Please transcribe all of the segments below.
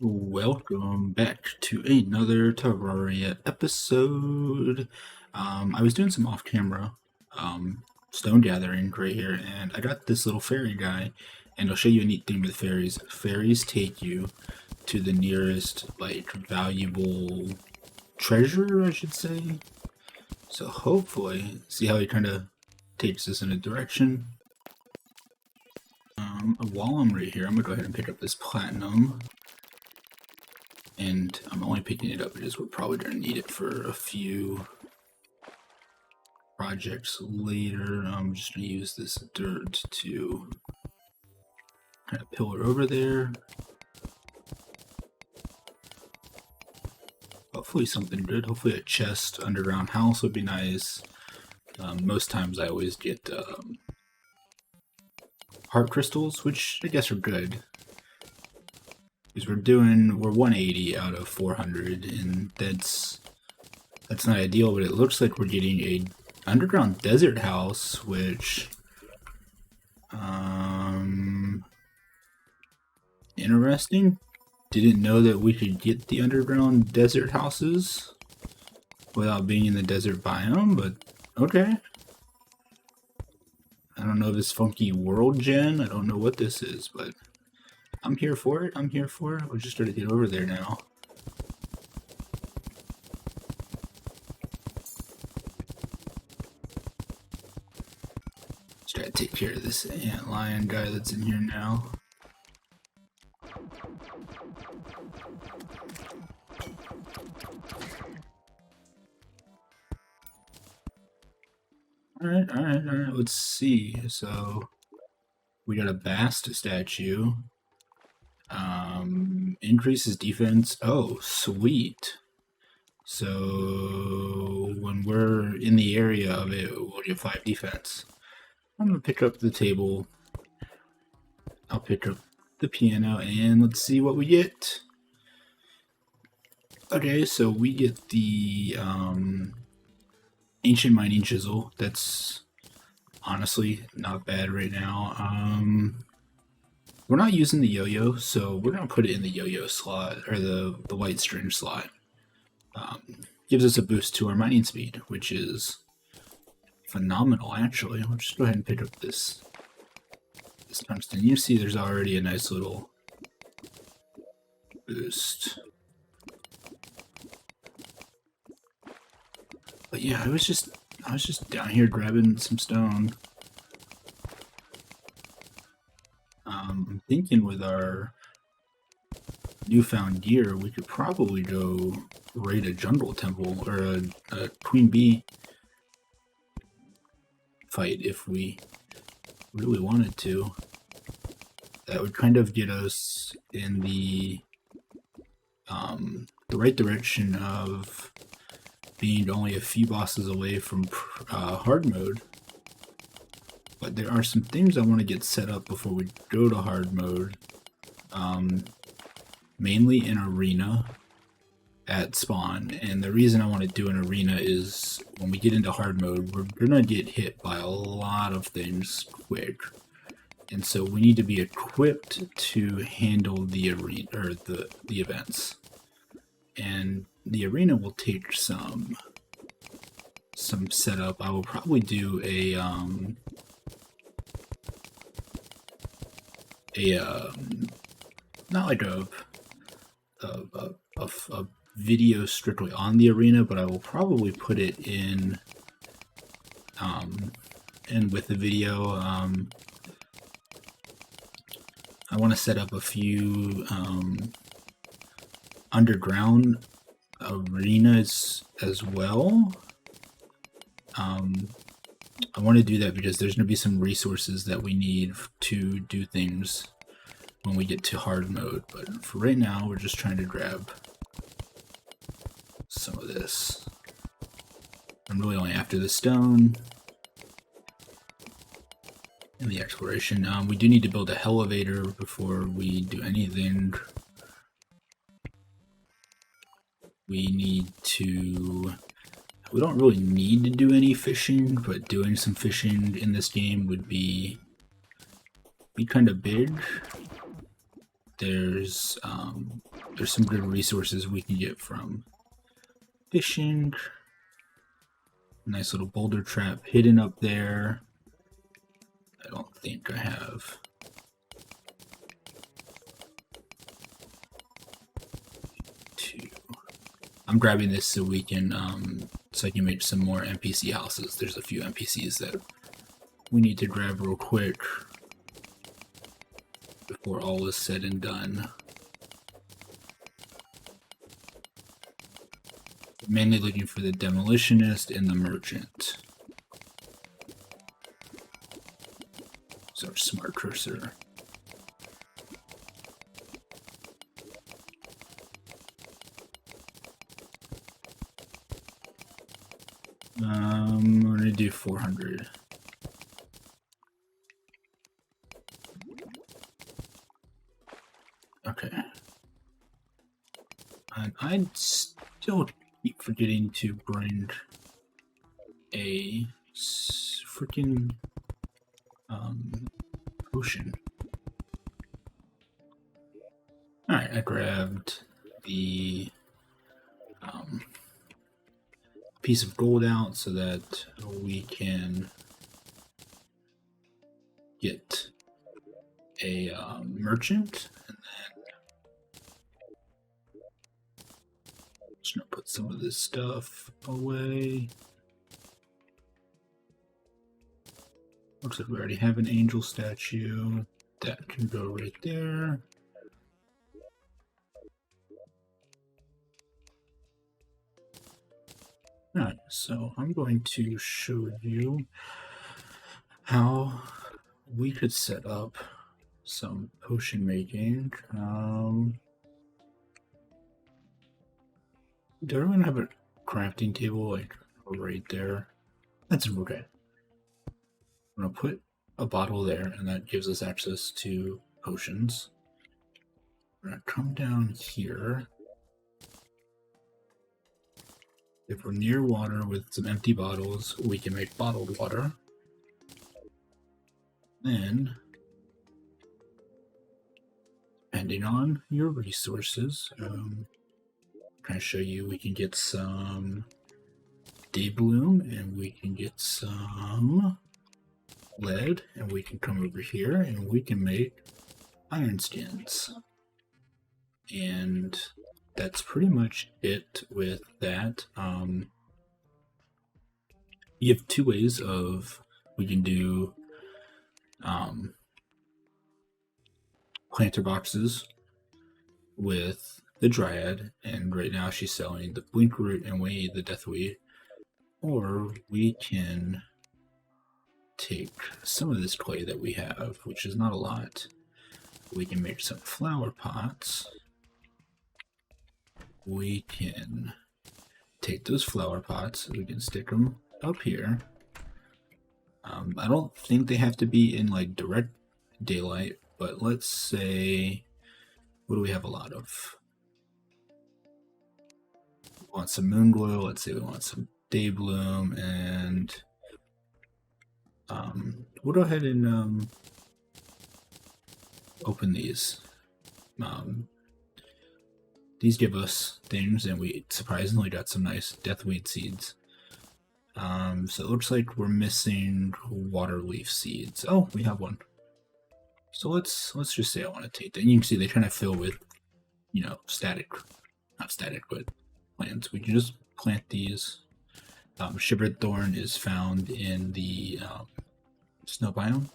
Welcome back to another Terraria episode. I was doing some off-camera stone gathering right here, and I got this little fairy guy, and I'll show you a neat thing with fairies. Fairies take you to the nearest, like, valuable treasure, I should say. So hopefully, see how he kind of takes us in a direction. While I'm right here, I'm gonna go ahead and pick up this platinum. And I'm only picking it up because we're probably going to need it for a few projects later. I'm just going to use this dirt to kind of pillar over there. Hopefully something good. Hopefully a chest, underground house would be nice. Most times I always get heart crystals, which I guess are good. Because we're 180 out of 400, and that's not ideal, but it looks like we're getting a underground desert house, which interesting. Didn't know that we could get the underground desert houses without being in the desert biome, but okay. I don't know this funky world gen. I don't know what this is, but I'm here for it. I'm here for it. We're just trying to get over there now. Just gotta take care of this ant lion guy that's in here now. Alright, let's see. So, we got a Bast statue. Increases defense. Oh, sweet. So, when we're in the area of it, we'll get 5 defense. I'm gonna pick up the table. I'll pick up the piano, and let's see what we get. Okay, so we get the ancient mining chisel. That's honestly not bad right now. We're not using the yo-yo, so we're gonna put it in the yo-yo slot, or the white string slot. Gives us a boost to our mining speed, which is phenomenal, actually. I'll just go ahead and pick up this tungsten. You see there's already a nice little boost. But yeah, I was just down here grabbing some stone. I'm thinking with our newfound gear, we could probably go raid a jungle temple or a queen bee fight if we really wanted to. That would kind of get us in the right direction of being only a few bosses away from hard mode. But there are some things I want to get set up before we go to hard mode. Mainly in arena at spawn, and the reason I want to do an arena is when we get into hard mode, we're gonna get hit by a lot of things quick, and so we need to be equipped to handle the arena or the events. And the arena will take some setup. I will probably do a not like a video strictly on the arena, but I will probably put it in with the video. I want to set up a few underground arenas as well. I want to do that because there's going to be some resources that we need to do things when we get to hard mode, but for right now we're just trying to grab some of this. I'm really only after the stone and the exploration. We do need to build a elevator before we do anything. We don't really need to do any fishing, but doing some fishing in this game would be kind of big. there's some good resources we can get from fishing. Nice little boulder trap hidden up there. I don't think I have. I'm grabbing this so we can, so I can make some more NPC houses. There's a few NPCs that we need to grab real quick before all is said and done. Mainly looking for the demolitionist and the merchant. So our smart cursor. I'm gonna do 400. Okay. And I still keep forgetting to bring a freaking potion. Alright, I grabbed the piece of gold out so that we can get a merchant, and then just gonna put some of this stuff away. Looks like we already have an angel statue. That can go right there. Alright, so I'm going to show you how we could set up some potion making. Do everyone have a crafting table like right there? That's okay. I'm gonna put a bottle there, and that gives us access to potions. We're gonna come down here. If we're near water with some empty bottles, we can make bottled water. Then, depending on your resources, I'm trying to show you we can get some day bloom, and we can get some lead, and we can come over here and we can make iron skins. And that's pretty much it with that. You have two ways of, we can do planter boxes with the dryad, and right now she's selling the blink root and we the deathweed, or we can take some of this clay that we have, which is not a lot. We can make some flower pots. We can take those flower pots, we can stick them up here. I don't think they have to be in like direct daylight, but let's say, what do we have a lot of? We want some moon glow, let's say we want some day bloom, and we'll go ahead and open these. These give us things, and we surprisingly got some nice deathweed seeds. So it looks like we're missing water leaf seeds. Oh, we have one. So let's just say I want to take that. And you can see they kind of fill with, you know, not static, but plants. We can just plant these. Shivered thorn is found in the snow biome.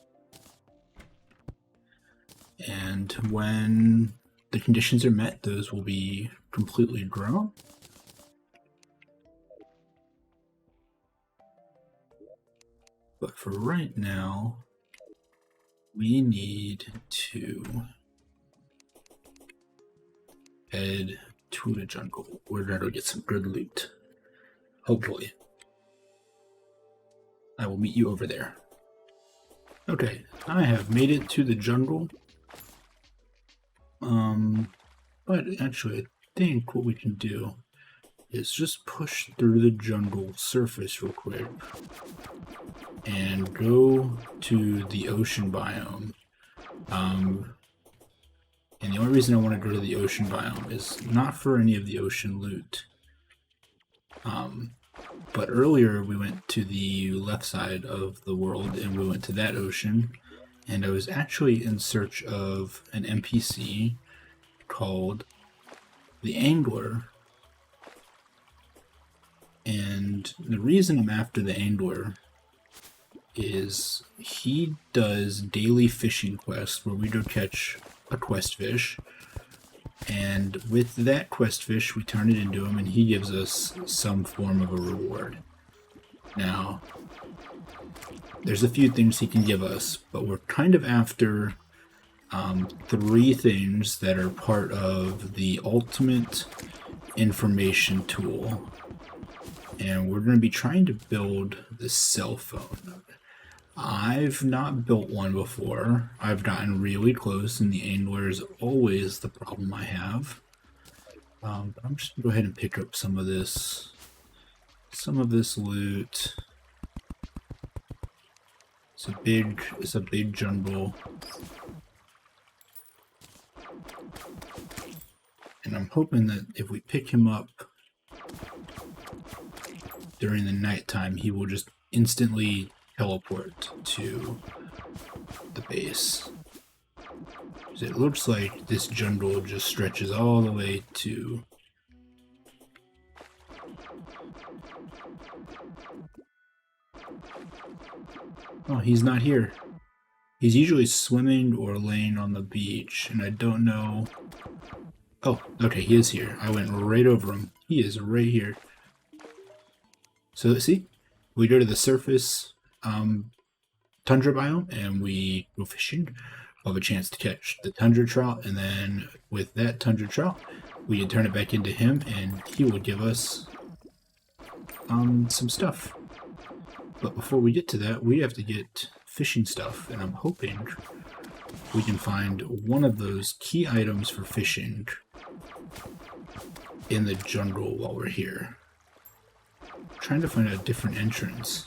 And when the conditions are met, those will be completely grown. But for right now, we need to head to the jungle. We're going to get some good loot. Hopefully. I will meet you over there. Okay, I have made it to the jungle. But actually, I think what we can do is just push through the jungle surface real quick and go to the ocean biome. And the only reason I want to go to the ocean biome is not for any of the ocean loot. But earlier we went to the left side of the world and we went to that ocean. And I was actually in search of an NPC called the Angler. And the reason I'm after the Angler is he does daily fishing quests where we go catch a quest fish, and with that quest fish we turn it into him and he gives us some form of a reward. Now, there's a few things he can give us, but we're kind of after 3 things that are part of the ultimate information tool, and we're going to be trying to build the cell phone. I've not built one before. I've gotten really close, and the Angler is always the problem I have. But I'm just gonna go ahead and pick up some of this loot. It's a big jungle, and I'm hoping that if we pick him up during the nighttime, he will just instantly teleport to the base. It looks like this jungle just stretches all the way to... Oh, he's not here. He's usually swimming or laying on the beach, and I don't know... Oh, okay, he is here. I went right over him. He is right here. So, see? We go to the surface tundra biome and we go fishing. We'll have a chance to catch the tundra trout, and then with that tundra trout we can turn it back into him and he will give us some stuff. But before we get to that, we have to get fishing stuff, and I'm hoping we can find one of those key items for fishing in the jungle while we're here. I'm trying to find a different entrance.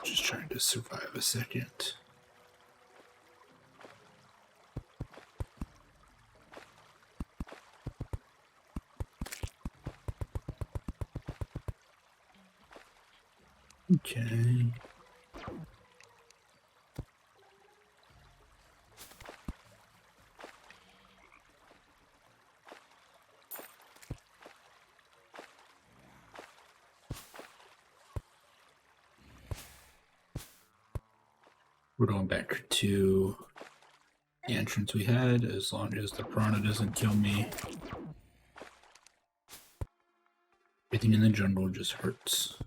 Just trying to survive a second. Okay. We're going back to the entrance we had, as long as the piranha doesn't kill me. Everything in the jungle just hurts.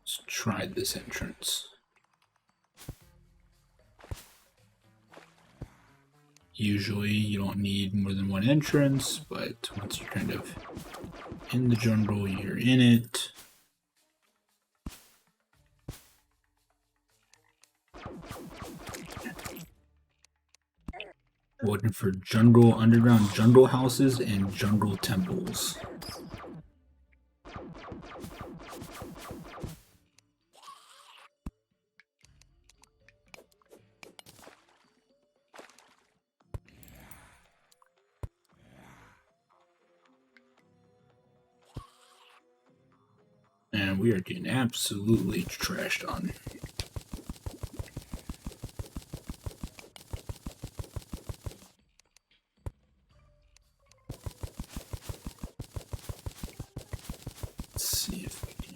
Let's try this entrance. Usually you don't need more than one entrance, but once you're kind of in the jungle, you're in it. Looking for underground jungle houses and jungle temples. And we are getting absolutely trashed on. Let's see if we can.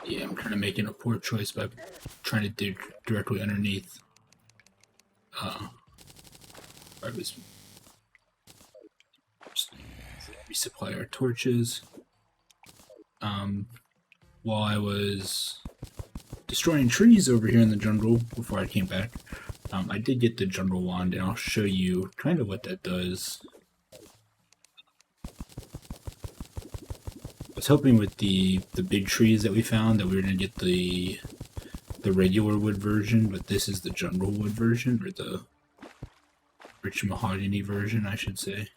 Yeah, I'm kind of making a poor choice by trying to dig directly underneath. I was resupply our torches. While I was destroying trees over here in the jungle before I came back, I did get the jungle wand, and I'll show you kind of what that does. I was hoping with the big trees that we found that we were going to get the regular wood version, but this is the jungle wood version, or the rich mahogany version, I should say.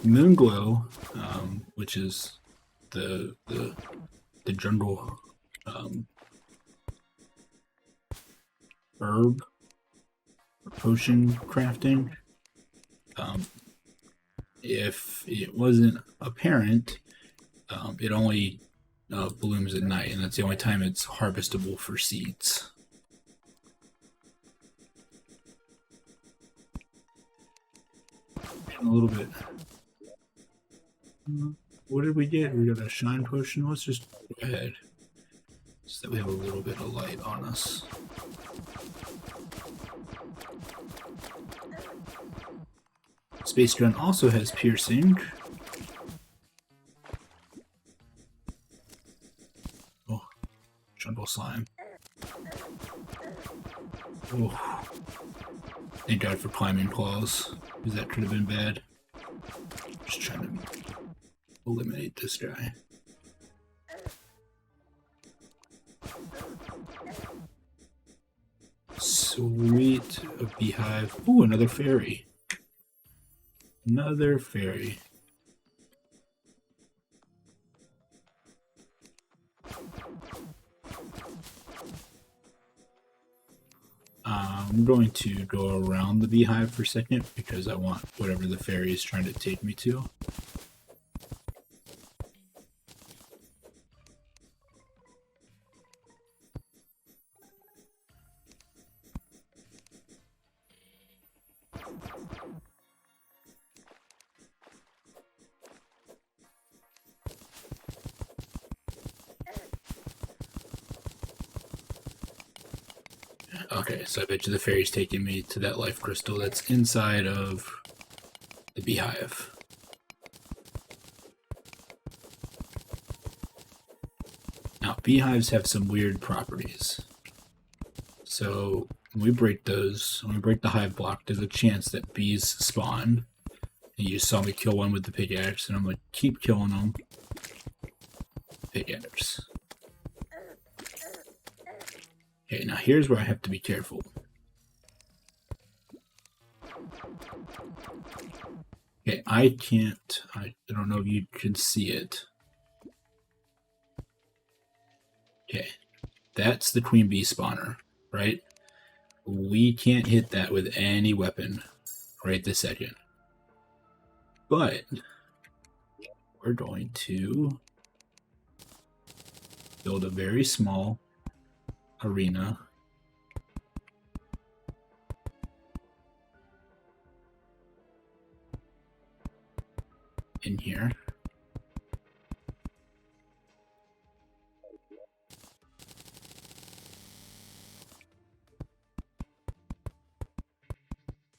Moonglow, which is the jungle herb or potion crafting. If it wasn't apparent, it only blooms at night, and that's the only time it's harvestable for seeds. A little bit. What did we get? We got a shine potion. Let's just go ahead so that we have a little bit of light on us. Space Gun also has piercing. Oh, jungle slime. Oh, thank God for climbing claws, because that could have been bad. Just trying to eliminate this guy. Sweet, a beehive. Ooh, another fairy. Another fairy. I'm going to go around the beehive for a second because I want whatever the fairy is trying to take me to. Okay, so I bet you the fairy's taking me to that life crystal that's inside of the beehive. Now, beehives have some weird properties. So, when we break those, when we break the hive block, there's a chance that bees spawn. And you just saw me kill one with the pickaxe, and I'm going to keep killing them. Pickaxe. Okay, now here's where I have to be careful. Okay, I don't know if you can see it. Okay, that's the queen bee spawner, right? We can't hit that with any weapon right this second. But we're going to build a very small arena in here.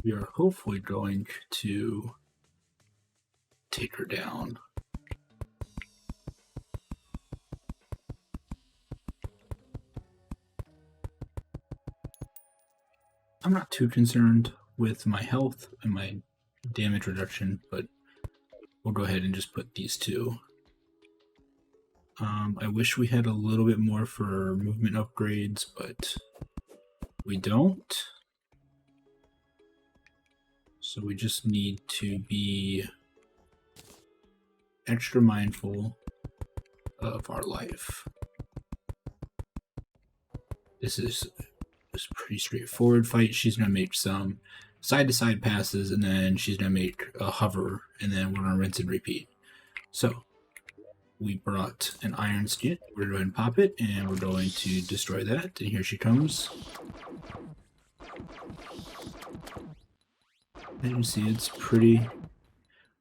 We are hopefully going to take her down. I'm not too concerned with my health and my damage reduction, but we'll go ahead and just put these two. I wish we had a little bit more for movement upgrades, but we don't. So we just need to be extra mindful of our life. This is was a pretty straightforward fight. She's going to make some side-to-side passes, and then she's going to make a hover, and then we're going to rinse and repeat. So, we brought an iron skin. We're going to pop it, and we're going to destroy that. And here she comes. As you can see, it's pretty...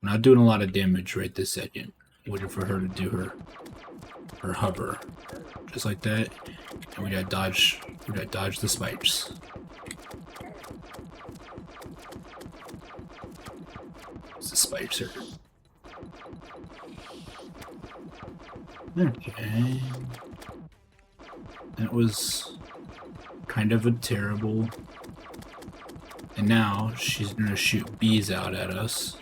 We're not doing a lot of damage right this second. Waiting for her to do her hover. Just like that. And we gotta dodge the spikes. The spikes are... Okay. That was kind of a terrible... And now she's gonna shoot bees out at us.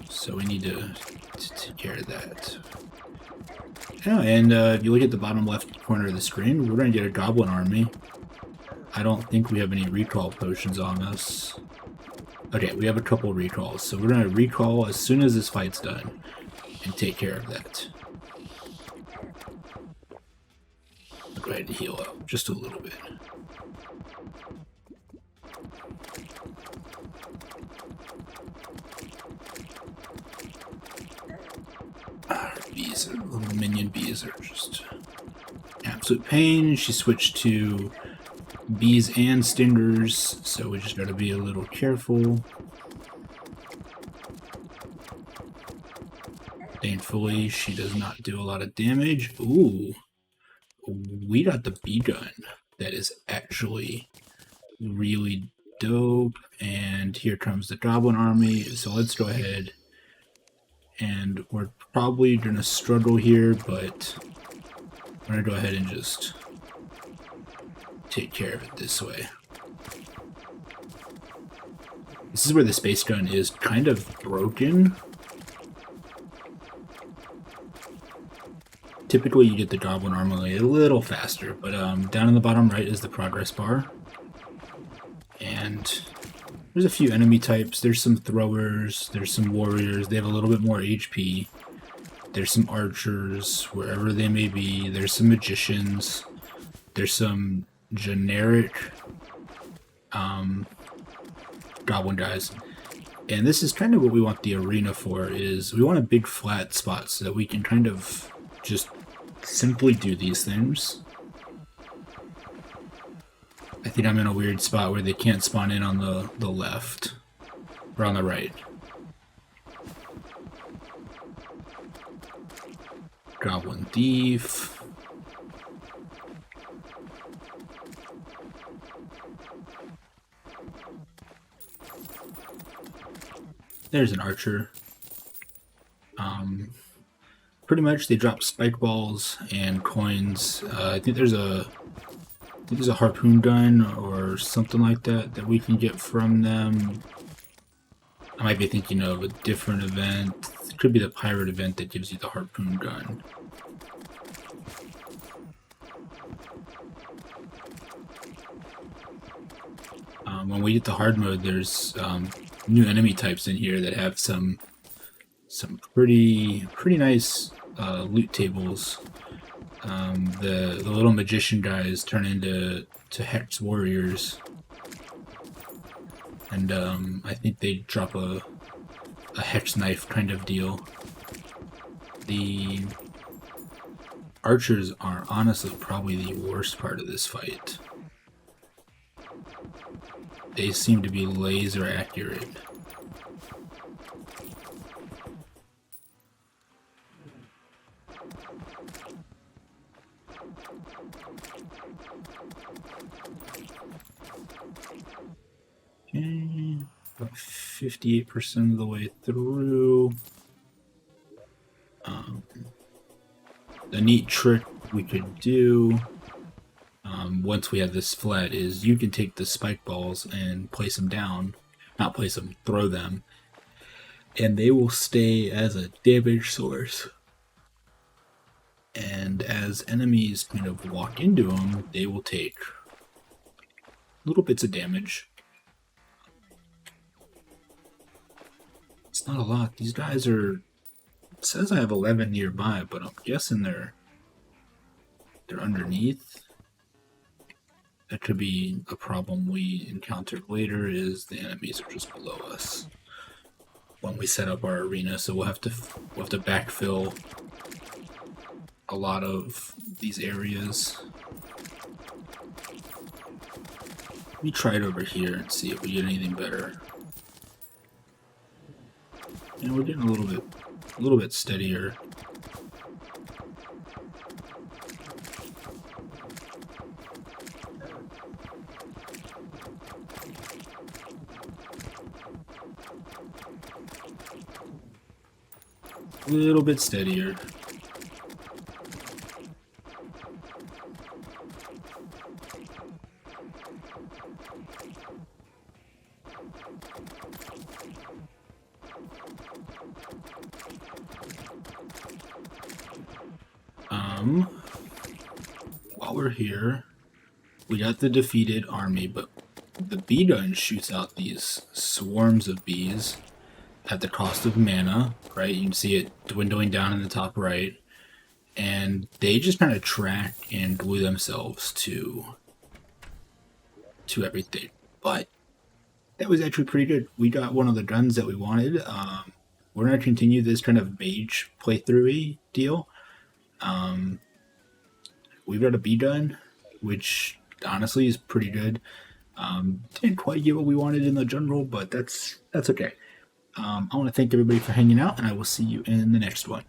So we need to take care of that. Yeah, and if you look at the bottom left corner of the screen, we're gonna get a Goblin army. I don't think we have any recall potions on us. Okay, we have a couple recalls, so we're gonna recall as soon as this fight's done and take care of that. I'll go ahead and heal up just a little bit. Bees, little minion bees are just absolute pain. She switched to bees and stingers, so we just gotta be a little careful. Thankfully, she does not do a lot of damage. Ooh, we got the bee gun. That is actually really dope. And here comes the Goblin army. So let's go ahead. And we're probably gonna struggle here, but I'm gonna go ahead and just take care of it this way. This is where the space gun is kind of broken. Typically you get the Goblin army a little faster, but down in the bottom right is the progress bar. And there's a few enemy types. There's some throwers, there's some warriors, they have a little bit more HP. There's some archers, wherever they may be. There's some magicians. There's some generic goblin guys. And this is kind of what we want the arena for, is we want a big flat spot so that we can kind of just simply do these things. I think I'm in a weird spot where they can't spawn in on the left. Or on the right. Goblin Thief. There's an archer. Pretty much they drop spike balls and coins. I think there's a harpoon gun or something like that we can get from them. I might be thinking of a different event. It could be the pirate event that gives you the harpoon gun. When we get the hard mode, there's new enemy types in here that have some pretty nice loot tables. The little magician guys turn into hex warriors, and I think they drop a hex knife kind of deal. The archers are honestly probably the worst part of this fight. They seem to be laser accurate. Okay, about 58% of the way through. The neat trick we could do once we have this flat is you can take the spike balls and place them down. Not place them, throw them. And they will stay as a damage source. And as enemies kind of walk into them, they will take little bits of damage. It's not a lot. These guys are... It says I have 11 nearby, but I'm guessing they're underneath. That could be a problem we encounter later, is the enemies are just below us when we set up our arena, so we'll have to backfill a lot of these areas. Let me try it over here and see if we get anything better. And we're getting a little bit steadier. A little bit steadier. While we're here, we got the defeated army, but the bee gun shoots out these swarms of bees at the cost of mana, right? You can see it dwindling down in the top right, and they just kind of track and glue themselves to everything. But that was actually pretty good. We got one of the guns that we wanted. We're gonna continue this kind of mage playthrough-y deal. We've got a bee gun, which honestly is pretty good. Didn't quite get what we wanted in the general, but that's okay. I want to thank everybody for hanging out, and I will see you in the next one.